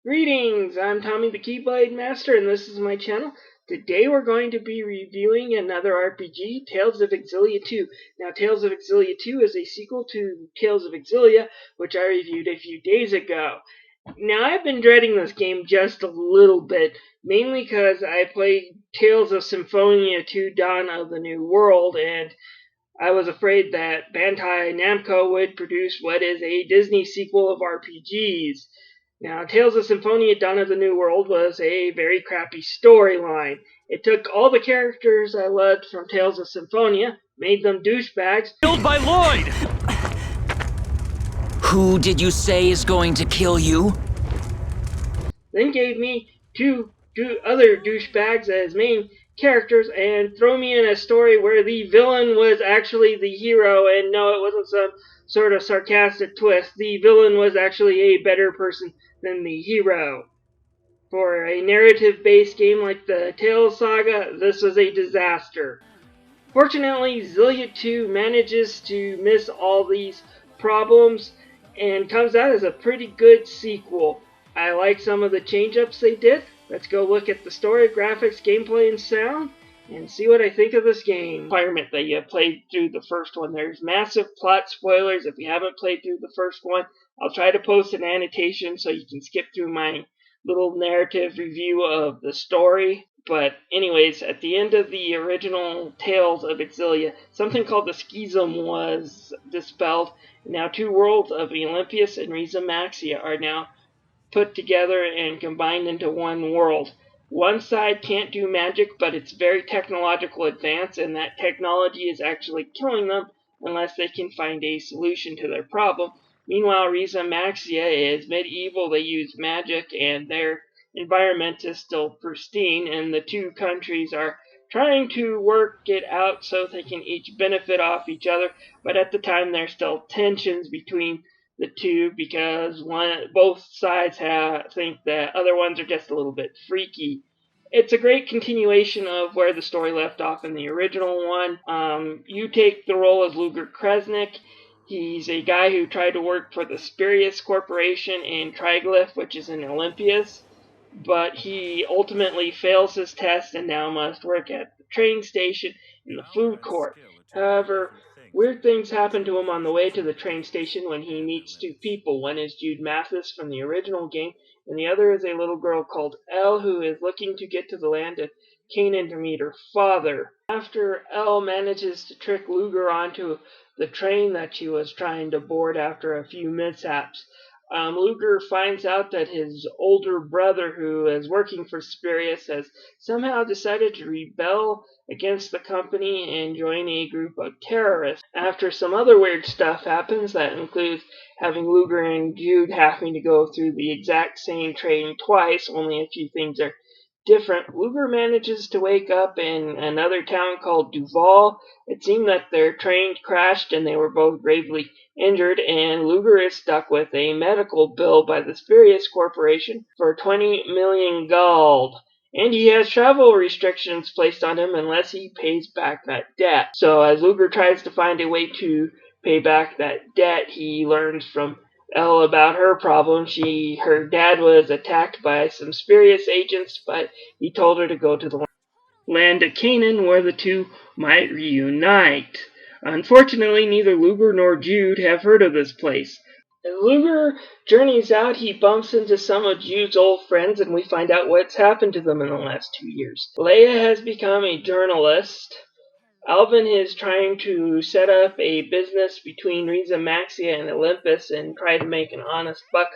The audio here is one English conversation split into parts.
Greetings, I'm Tommy the Keyblade Master, and this is my channel. Today we're going to be reviewing another RPG, Tales of Xillia 2. Now, Tales of Xillia 2 is a sequel to Tales of Xillia, which I reviewed a few days ago. Now, I've been dreading this game just a little bit, mainly because I played Tales of Symphonia 2 Dawn of the New World, and I was afraid that Bandai Namco would produce what is a Disney sequel of RPGs. Now, Tales of Symphonia Dawn of the New World was a very crappy storyline. It took all the characters I loved from Tales of Symphonia, made them douchebags, Killed by Lloyd! Who did you say is going to kill you? then gave me two other douchebags as main characters, and throw me in a story where the villain was actually the hero, and no, it wasn't some sort of sarcastic twist. The villain was actually a better person than the hero. For a narrative-based game like the Tales saga, this was a disaster. Fortunately, Xillia 2 manages to miss all these problems and comes out as a pretty good sequel. I like some of the change-ups they did. Let's go look at the story, graphics, gameplay, and sound, and see what I think of this game. Requirement that you have played through the first one. There's massive plot spoilers if you haven't played through the first one. I'll try to post an annotation so you can skip through my little narrative review of the story. But anyways, at the end of the original Tales of Xillia, something called the Schism was dispelled. Now two worlds of Olympius and Riza Maxia are now put together and combined into one world. One side can't do magic, but it's very technological advance, and that technology is actually killing them unless they can find a solution to their problem. Meanwhile, Riza Maxia is medieval. They use magic, and their environment is still pristine, and the two countries are trying to work it out so they can each benefit off each other, but at the time there's still tensions between the two because both sides think the other ones are just a little bit freaky. It's a great continuation of where the story left off in the original one. You take the role as Luger Kresnik. He's a guy who tried to work for the Spurious Corporation in Triglyph, which is in Olympias, but he ultimately fails his test and now must work at the train station in the food court. However, weird things happen to him on the way to the train station when he meets two people. One is Jude Mathis from the original game, and the other is a little girl called Elle who is looking to get to the land of Canaan to meet her father. After Elle manages to trick Luger onto the train that she was trying to board after a few mishaps, Luger finds out that his older brother, who is working for Spurious, has somehow decided to rebel against the company and join a group of terrorists. After some other weird stuff happens, that includes having Luger and Jude having to go through the exact same training twice, only a few things are different. Luger manages to wake up in another town called Duval. It seemed that their train crashed and they were both gravely injured, and Luger is stuck with a medical bill by the Spurious Corporation for 20 million gold. And he has travel restrictions placed on him unless he pays back that debt. So as Luger tries to find a way to pay back that debt, he learns from Elle about her problem. Her dad was attacked by some Spurious agents, but he told her to go to the land of Canaan where the two might reunite. Unfortunately, neither Luger nor Jude have heard of this place. As Luger journeys out, he bumps into some of Jude's old friends, and we find out what's happened to them in the last 2 years. Leia has become a journalist. Alvin is trying to set up a business between Riza Maxia and Olympus and try to make an honest buck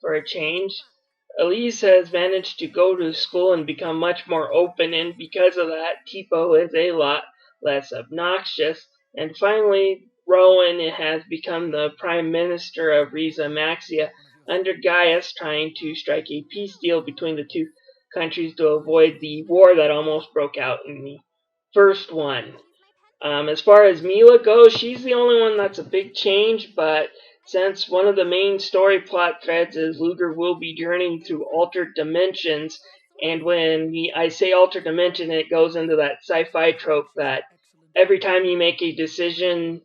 for a change. Elise has managed to go to school and become much more open, and because of that, Tipo is a lot less obnoxious. And finally, Rowan has become the Prime Minister of Riza Maxia under Gaius, trying to strike a peace deal between the two countries to avoid the war that almost broke out in the first one. As far as Mila goes, she's the only one that's a big change, but since one of the main story plot threads is Luger will be journeying through altered dimensions, and when I say altered dimension, it goes into that sci-fi trope that every time you make a decision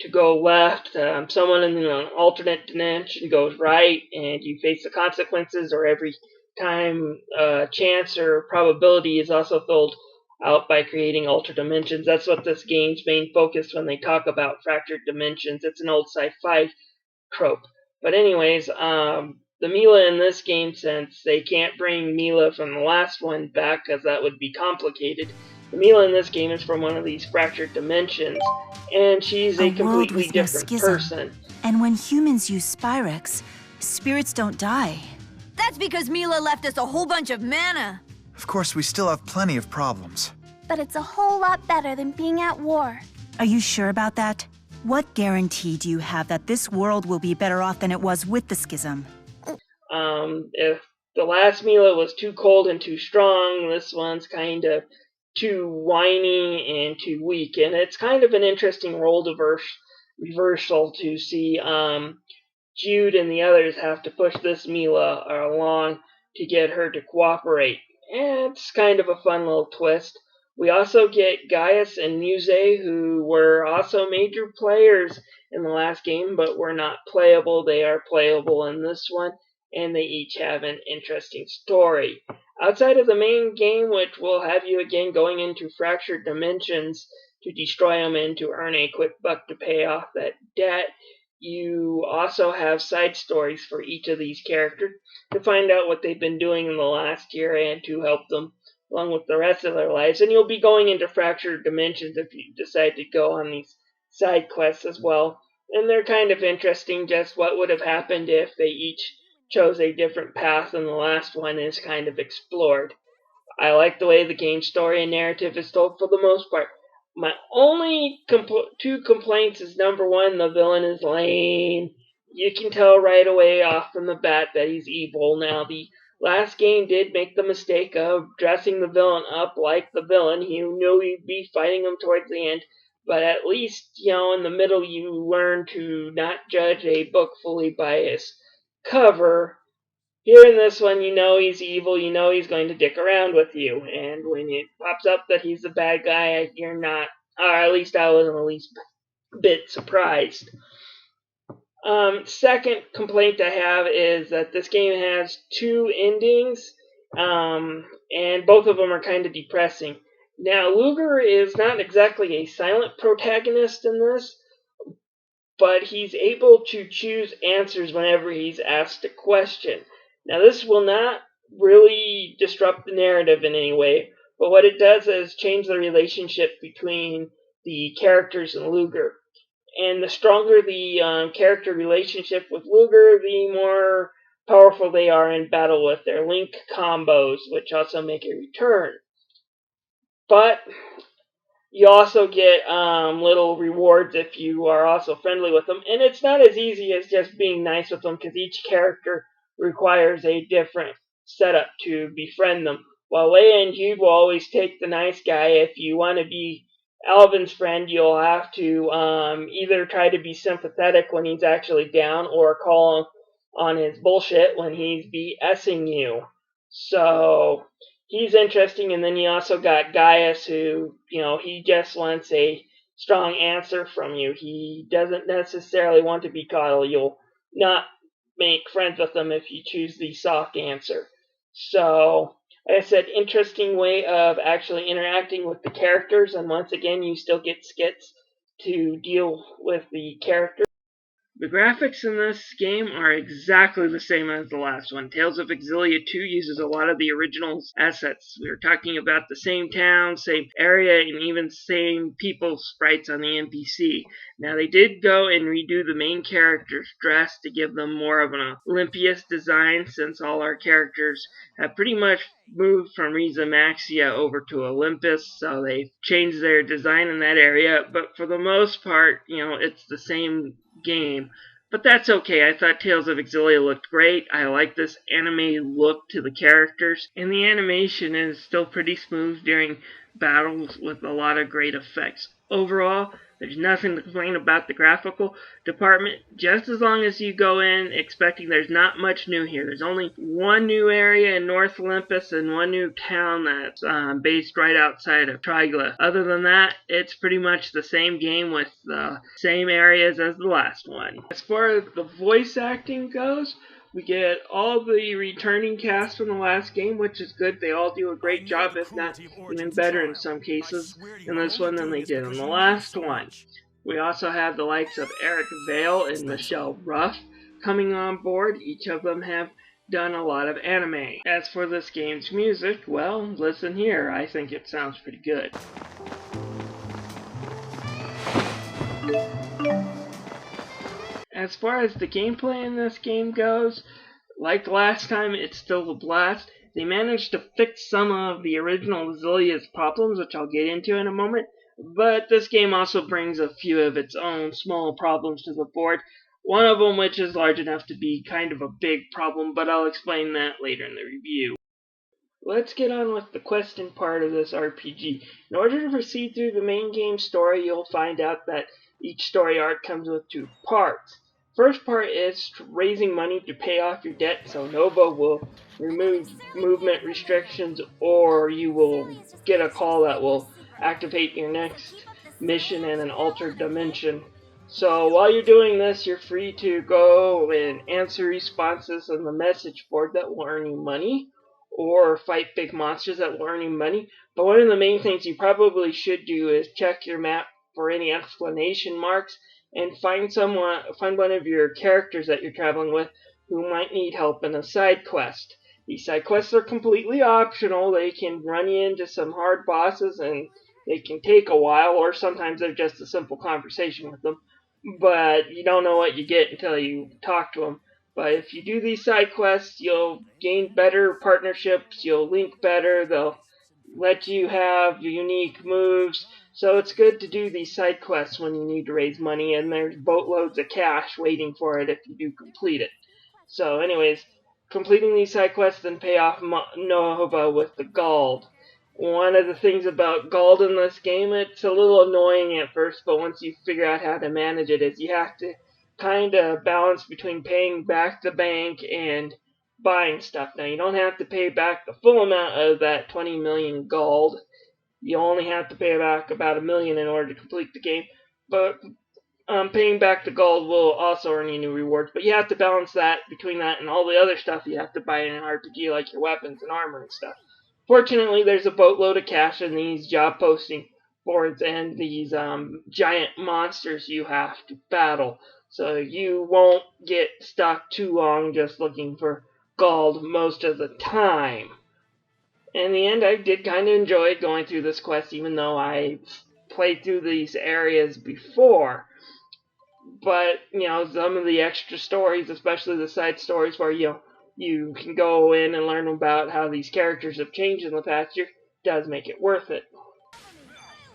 to go left, someone in an alternate dimension goes right, and you face the consequences, or every time chance or probability is also filled out by creating altered dimensions. That's what this game's main focus when they talk about fractured dimensions. It's an old sci-fi trope. But anyways, the Mila in this game, since they can't bring Mila from the last one back because that would be complicated, the Mila in this game is from one of these fractured dimensions, and she's a completely different person. And when humans use Spyrex, spirits don't die. That's because Mila left us a whole bunch of mana. Of course, we still have plenty of problems. But it's a whole lot better than being at war. Are you sure about that? What guarantee do you have that this world will be better off than it was with the schism? If the last Mila was too cold and too strong, this one's kind of too whiny and too weak. And it's kind of an interesting role reversal to see Jude and the others have to push this Mila along to get her to cooperate. And it's kind of a fun little twist. We also get Gaius and Muse, who were also major players in the last game, but were not playable. They are playable in this one, and they each have an interesting story. Outside of the main game, which will have you again going into fractured dimensions to destroy them and to earn a quick buck to pay off that debt, you also have side stories for each of these characters to find out what they've been doing in the last year and to help them along with the rest of their lives. And you'll be going into fractured dimensions if you decide to go on these side quests as well. And they're kind of interesting, just what would have happened if they each chose a different path and the last one is kind of explored. I like the way the game's story and narrative is told for the most part. My only two complaints is, number one, the villain is lame. You can tell right away off from the bat that he's evil. Now, the last game did make the mistake of dressing the villain up like the villain. You knew you'd be fighting him towards the end, but at least, in the middle you learn to not judge a book fully by its cover. Here in this one, you know he's evil, you know he's going to dick around with you, and when it pops up that he's the bad guy, you're not, or at least I wasn't the least bit surprised. Second complaint I have is that this game has two endings, and both of them are kind of depressing. Now, Luger is not exactly a silent protagonist in this, but he's able to choose answers whenever he's asked a question. Now, this will not really disrupt the narrative in any way, but what it does is change the relationship between the characters and Luger. And the stronger the character relationship with Luger, the more powerful they are in battle with their link combos, which also make a return. But you also get little rewards if you are also friendly with them. And it's not as easy as just being nice with them, because each character requires a different setup to befriend them. While Leia and Jude will always take the nice guy, if you want to be Alvin's friend, you'll have to either try to be sympathetic when he's actually down, or call on his bullshit when he's BSing you. So he's interesting. And then you also got Gaius, who, he just wants a strong answer from you. He doesn't necessarily want to be coddled. You'll not make friends with him if you choose the soft answer. So, like I said, interesting way of actually interacting with the characters, and once again, you still get skits to deal with the characters. The graphics in this game are exactly the same as the last one. Tales of Xillia 2 uses a lot of the original assets. We were talking about the same town, same area, and even same people sprites on the NPC. Now, they did go and redo the main characters' dress to give them more of an Olympias design, since all our characters have pretty much moved from Riza Maxia over to Olympus, so they changed their design in that area. But for the most part, it's the same game. But that's okay. I thought Tales of Xillia looked great. I like this anime look to the characters, and the animation is still pretty smooth during battles with a lot of great effects. Overall, there's nothing to complain about the graphical department, just as long as you go in expecting there's not much new here. There's only one new area in North Olympus and one new town that's based right outside of Triglyph. Other than that, it's pretty much the same game with the same areas as the last one. As far as the voice acting goes, we get all the returning cast from the last game, which is good. They all do a great job, if not even better in some cases in this one than they did in the last one. We also have the likes of Eric Vale and Michelle Ruff coming on board. Each of them have done a lot of anime. As for this game's music, well, listen here. I think it sounds pretty good. As far as the gameplay in this game goes, like last time, it's still a blast. They managed to fix some of the original Xillia's problems, which I'll get into in a moment, but this game also brings a few of its own small problems to the board. One of them which is large enough to be kind of a big problem, but I'll explain that later in the review. Let's get on with the question part of this RPG. In order to proceed through the main game story, you'll find out that each story arc comes with two parts. First part is raising money to pay off your debt, so Nova will remove movement restrictions, or you will get a call that will activate your next mission in an altered dimension. So while you're doing this, you're free to go and answer responses on the message board that will earn you money, or fight big monsters that will earn you money. But one of the main things you probably should do is check your map for any exclamation marks and find one of your characters that you're traveling with who might need help in a side quest. These side quests are completely optional. They can run you into some hard bosses and they can take a while, or sometimes they're just a simple conversation with them. But you don't know what you get until you talk to them. But if you do these side quests, you'll gain better partnerships, you'll link better, they'll let you have unique moves. So it's good to do these side quests when you need to raise money, and there's boatloads of cash waiting for it if you do complete it. So anyways, completing these side quests then pay off Nova with the gold. One of the things about gold in this game, it's a little annoying at first, but once you figure out how to manage it, is you have to kind of balance between paying back the bank and buying stuff. Now, you don't have to pay back the full amount of that 20 million gold. You only have to pay back about $1 million in order to complete the game. But paying back the gold will also earn you new rewards. But you have to balance that between that and all the other stuff you have to buy in an RPG, like your weapons and armor and stuff. Fortunately, there's a boatload of cash in these job posting boards and these giant monsters you have to battle. So you won't get stuck too long just looking for gold most of the time. In the end, I did kind of enjoy going through this quest, even though I played through these areas before. But, some of the extra stories, especially the side stories where, you can go in and learn about how these characters have changed in the past year, does make it worth it.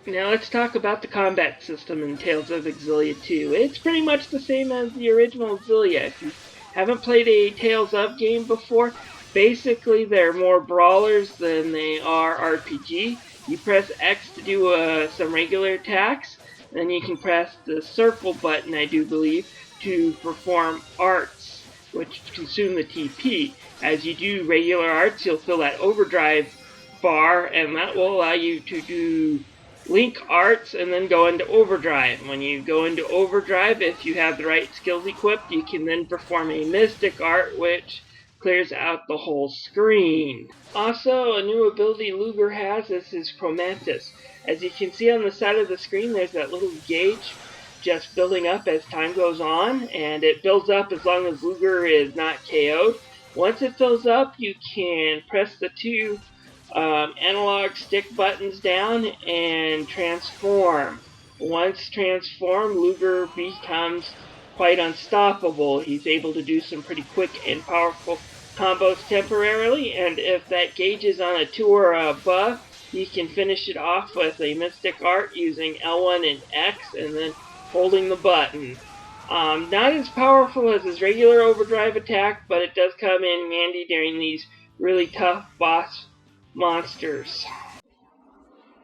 Now let's talk about the combat system in Tales of Xillia 2. It's pretty much the same as the original Xillia. If you haven't played a Tales of game before, basically they're more brawlers than they are RPG. You press X to do some regular attacks, then you can press the circle button, I do believe, to perform arts, which consume the TP. As you do regular arts, you'll fill that overdrive bar, and that will allow you to do link arts and then go into overdrive. When you go into overdrive, if you have the right skills equipped, you can then perform a mystic art, which clears out the whole screen. Also, a new ability Luger has is his Chromantis. As you can see on the side of the screen, there's that little gauge just building up as time goes on, and it builds up as long as Luger is not KO'd. Once it fills up, you can press the two analog stick buttons down and transform. Once transformed, Luger becomes quite unstoppable. He's able to do some pretty quick and powerful combos temporarily, and if that gauge is on a 2 or above, he can finish it off with a mystic art using L1 and X and then holding the button. Not as powerful as his regular overdrive attack, but it does come in handy during these really tough boss monsters.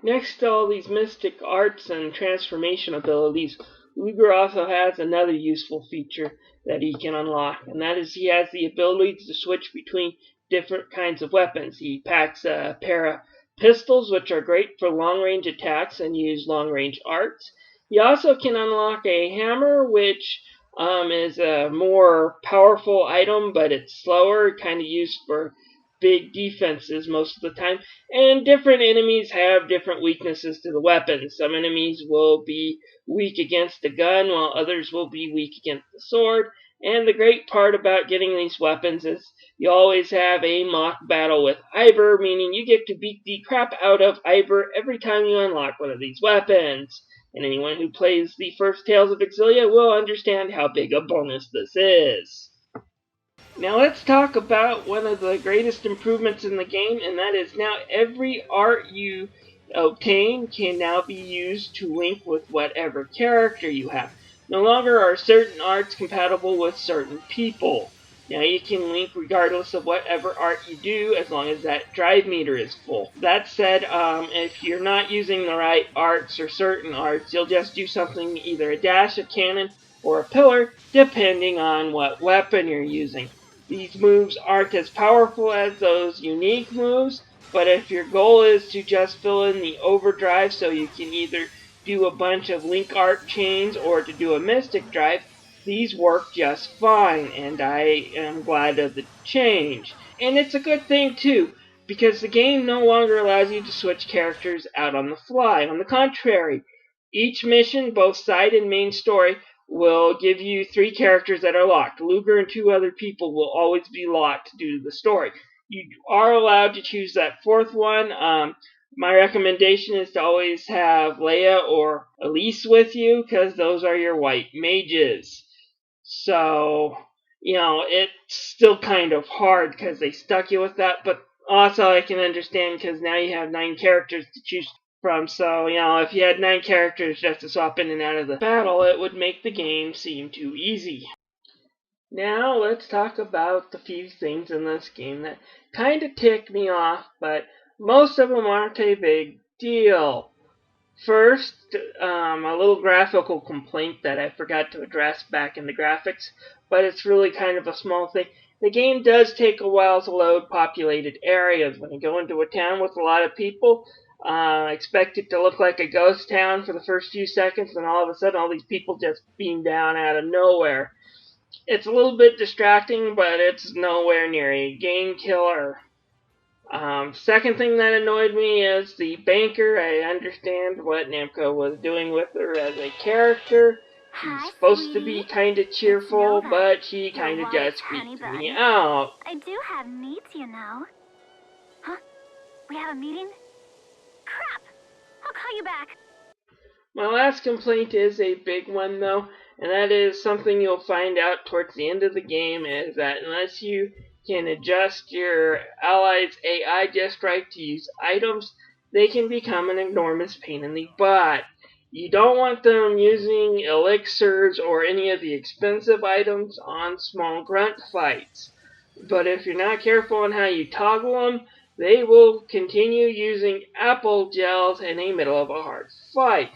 Next to all these mystic arts and transformation abilities, Luger also has another useful feature that he can unlock, and that is he has the ability to switch between different kinds of weapons. He packs a pair of pistols, which are great for long-range attacks and use long-range arts. He also can unlock a hammer, which is a more powerful item, but it's slower, kind of used for big defenses most of the time. And different enemies have different weaknesses to the weapons. Some enemies will be weak against the gun, while others will be weak against the sword. And the great part about getting these weapons is you always have a mock battle with Iber, meaning you get to beat the crap out of Iber every time you unlock one of these weapons. And anyone who plays the first Tales of Xillia will understand how big a bonus this is. Now let's talk about one of the greatest improvements in the game, and that is now every art you obtain can now be used to link with whatever character you have. No longer are certain arts compatible with certain people. Now you can link regardless of whatever art you do, as long as that drive meter is full. That said, if you're not using the right arts or certain arts, you'll just do something, either a dash, a cannon, or a pillar, depending on what weapon you're using. These moves aren't as powerful as those unique moves, but if your goal is to just fill in the overdrive so you can either do a bunch of link art chains or to do a mystic drive, these work just fine, and I am glad of the change. And it's a good thing too, because the game no longer allows you to switch characters out on the fly. On the contrary, each mission, both side and main story, will give you 3 characters that are locked. Luger and 2 other people will always be locked due to the story. You are allowed to choose that 4th one. My recommendation is to always have Leia or Elise with you, because those are your white mages. So, it's still kind of hard because they stuck you with that, but also I can understand because now you have 9 characters to choose from. So, if you had 9 characters just to swap in and out of the battle, it would make the game seem too easy. Now, let's talk about the few things in this game that kind of tick me off, but most of them aren't a big deal. First, a little graphical complaint that I forgot to address back in the graphics, but it's really kind of a small thing. The game does take a while to load populated areas. When you go into a town with a lot of people, expect it to look like a ghost town for the first few seconds, and all of a sudden all these people just beam down out of nowhere. It's a little bit distracting, but it's nowhere near a game killer. Second thing that annoyed me is the banker. I understand what Namco was doing with her as a character. She's supposed to be kind of cheerful, but she kind of just creeps me out. I do have needs, you know. Huh? We have a meeting? Crap! I'll call you back. My last complaint is a big one, though, and that is something you'll find out towards the end of the game, is that unless you can adjust your allies' AI just right to use items, they can become an enormous pain in the butt. You don't want them using elixirs or any of the expensive items on small grunt fights. But if you're not careful on how you toggle them, they will continue using apple gels in the middle of a hard fight.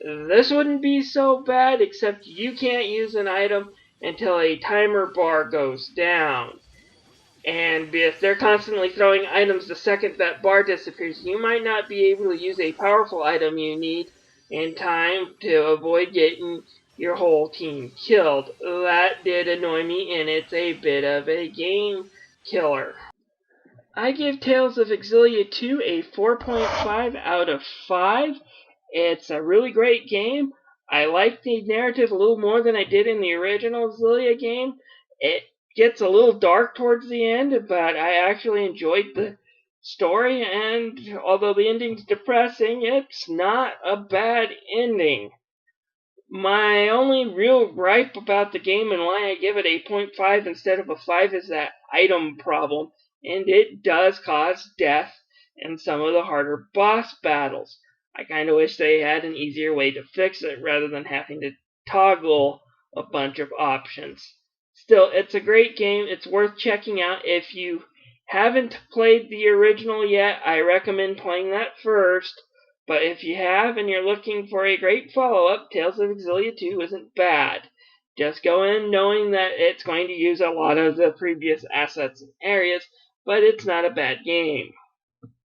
This wouldn't be so bad, except you can't use an item until a timer bar goes down. And if they're constantly throwing items the second that bar disappears, you might not be able to use a powerful item you need in time to avoid getting your whole team killed. That did annoy me, and it's a bit of a game killer. I give Tales of Xillia 2 a 4.5 out of 5. It's a really great game. I like the narrative a little more than I did in the original Xillia game. It gets a little dark towards the end, but I actually enjoyed the story, and although the ending's depressing, it's not a bad ending. My only real gripe about the game and why I give it a 0.5 instead of a 5 is that item problem, and it does cause death in some of the harder boss battles. I kind of wish they had an easier way to fix it rather than having to toggle a bunch of options. Still, it's a great game. It's worth checking out. If you haven't played the original yet, I recommend playing that first. But if you have and you're looking for a great follow-up, Tales of Xillia 2 isn't bad. Just go in knowing that it's going to use a lot of the previous assets and areas, but it's not a bad game.